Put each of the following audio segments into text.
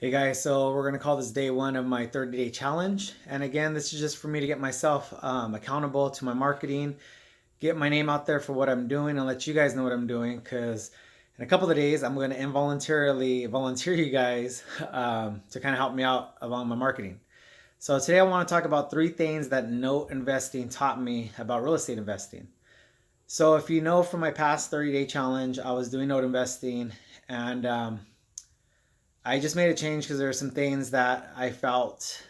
Hey guys, so we're gonna call this day one of my 30-day challenge. And again, this is just for me to get myself accountable to my marketing, get my name out there for what I'm doing, and let you guys know what I'm doing. Because in a couple of days, I'm gonna involuntarily volunteer you guys to kind of help me out along my marketing. So today I want to talk about three things that note investing taught me about real estate investing. So if you know from my past 30-day challenge, I was doing note investing and I just made a change because there were some things that I felt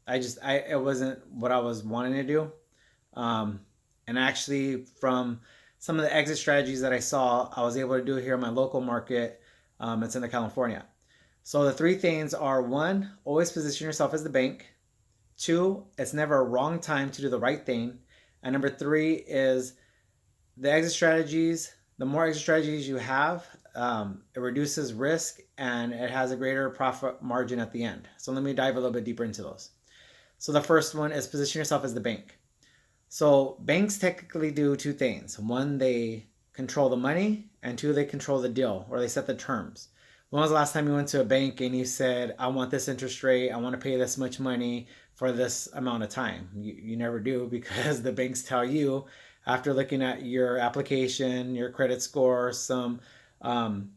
I it wasn't what I was wanting to do. Um, and actually, from some of the exit strategies that I saw, I was able to do it here in my local market. It's in the California. So the three things are: one, always position yourself as the bank; two, it's never a wrong time to do the right thing; and number three is the exit strategies. The more exit strategies you have, it reduces risk and it has a greater profit margin at the end. So let me dive a little bit deeper into those. So the first one is position yourself as the bank. So banks technically do two things. One, they control the money, and two, they control the deal or they set the terms. When was the last time you went to a bank and you said, I want this interest rate, I want to pay this much money for this amount of time? You never do because the banks tell you after looking at your application, your credit score, um,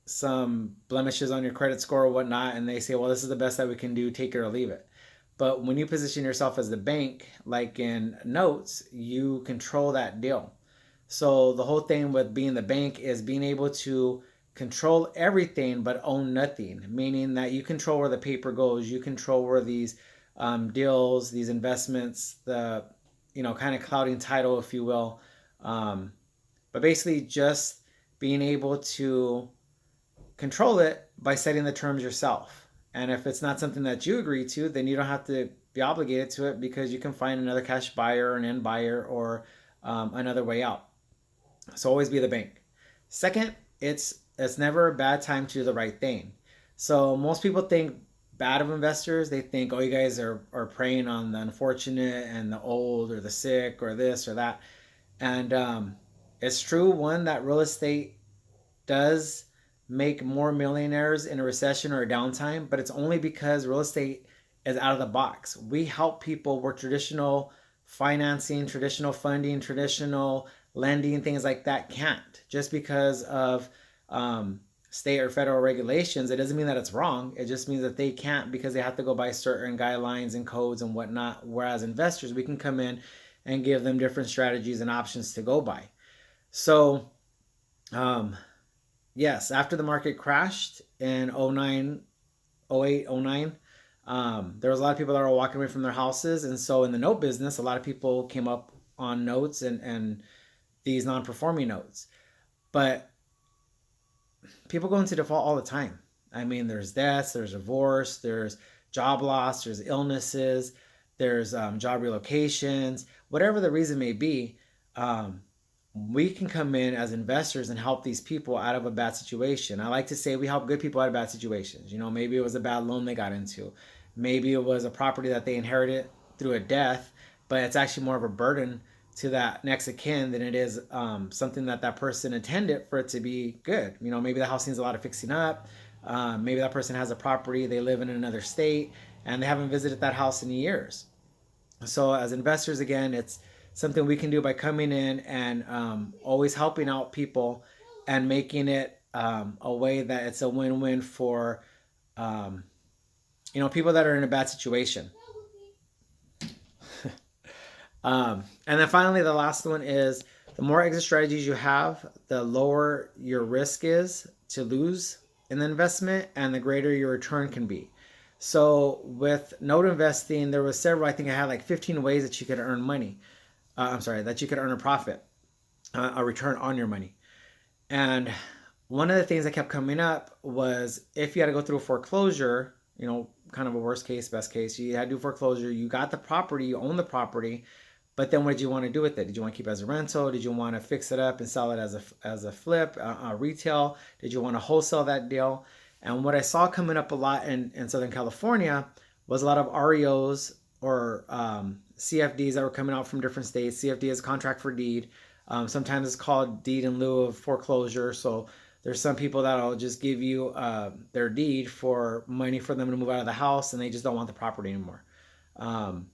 some blemishes on your credit score or whatnot, and they say, well, this is the best that we can do, take it or leave it. But when you position yourself as the bank, like in notes, you control that deal. So the whole thing with being the bank is being able to control everything but own nothing, meaning that you control where the paper goes, you control where these deals, these investments, the kind of clouding title, if you will. Um, but basically, just being able to control it by setting the terms yourself. And if it's not something that you agree to, then you don't have to be obligated to it because you can find another cash buyer, an end buyer, or another way out. So always be the bank. Second, it's never a bad time to do the right thing. So most people think bad of investors. They think, oh, you guys are preying on the unfortunate and the old or the sick or this or that. And it's true, one, that real estate does make more millionaires in a recession or a downtime, but it's only because real estate is out of the box. We help people where traditional financing, traditional funding, traditional lending, things like that can't. Just because of state or federal regulations, it doesn't mean that it's wrong. It just means that they can't because they have to go by certain guidelines and codes and whatnot. Whereas investors, we can come in and give them different strategies and options to go by. So, um, yes, after the market crashed in '09, '08, '09, there was a lot of people that were walking away from their houses. And so in the note business, a lot of people came up on notes and these non-performing notes. But people go into default all the time. I mean, there's deaths, there's divorce, there's job loss, there's illnesses, there's job relocations, whatever the reason may be. Um, we can come in as investors and help these people out of a bad situation. I like to say we help good people out of bad situations. Maybe it was a bad loan they got into. Maybe it was a property that they inherited through a death, but it's actually more of a burden to that next of kin than it is something that person intended for it to be good. Maybe the house needs a lot of fixing up. Maybe that person has a property, they live in another state, and they haven't visited that house in years. So as investors, again, it's something we can do by coming in and always helping out people and making it a way that it's a win-win for um, people that are in a bad situation. And then finally, the last one is the more exit strategies you have, the lower your risk is to lose in the investment and the greater your return can be. So with note investing, there was several, I think I had like 15 ways that you could earn money. I'm sorry, that you could earn a profit, a return on your money. And one of the things that kept coming up was if you had to go through a foreclosure, kind of a worst case, best case, you had to do foreclosure, you got the property, you own the property, but then what did you want to do with it? Did you want to keep it as a rental? Did you want to fix it up and sell it as a flip, retail? Did you want to wholesale that deal? And what I saw coming up a lot in Southern California was a lot of REOs or CFDs that were coming out from different states. CFD is contract for deed. Sometimes it's called deed in lieu of foreclosure. So There's some people that'll just give you their deed for money for them to move out of the house, and they just don't want the property anymore. Um,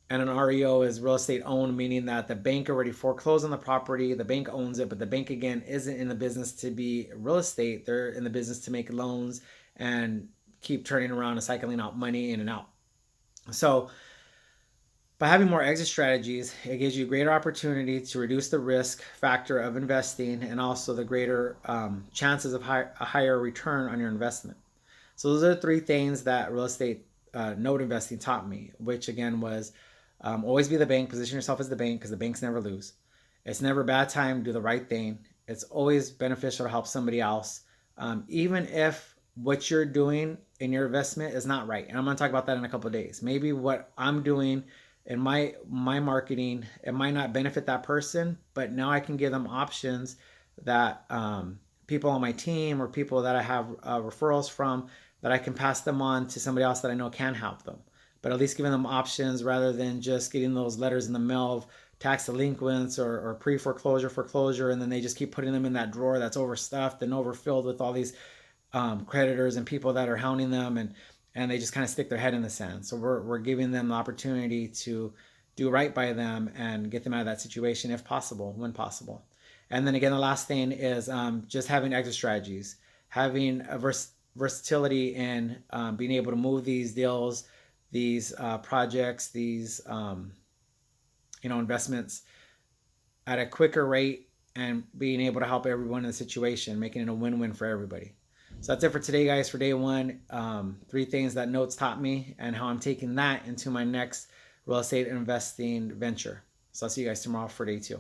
and an REO is real estate owned, meaning that the bank already foreclosed on the property, the bank owns it, but the bank again isn't in the business to be real estate. They're in the business to make loans and keep turning around and cycling out money in and out. So by having more exit strategies, it gives you greater opportunity to reduce the risk factor of investing and also the greater chances of a higher return on your investment. So those are the three things that real estate note investing taught me, which again was always be the bank, position yourself as the bank because the banks never lose. It's never a bad time to do the right thing. It's always beneficial to help somebody else, even if what you're doing in your investment is not right. And I'm going to talk about that in a couple of days. Maybe what I'm doing in my marketing, it might not benefit that person, but now I can give them options that people on my team or people that I have referrals from, that I can pass them on to somebody else that I know can help them. But at least giving them options rather than just getting those letters in the mail of tax delinquents or pre-foreclosure, foreclosure, and then they just keep putting them in that drawer that's overstuffed and overfilled with all these creditors and people that are hounding them, and they just kind of stick their head in the sand. So we're giving them the opportunity to do right by them and get them out of that situation if possible, when possible. And then again, the last thing is just having exit strategies, having a versatility in being able to move these deals, these projects, these investments at a quicker rate, and being able to help everyone in the situation, making it a win-win for everybody. So that's it for today, guys, for day one. 3 things that notes taught me and how I'm taking that into my next real estate investing venture. So I'll see you guys tomorrow for day 2.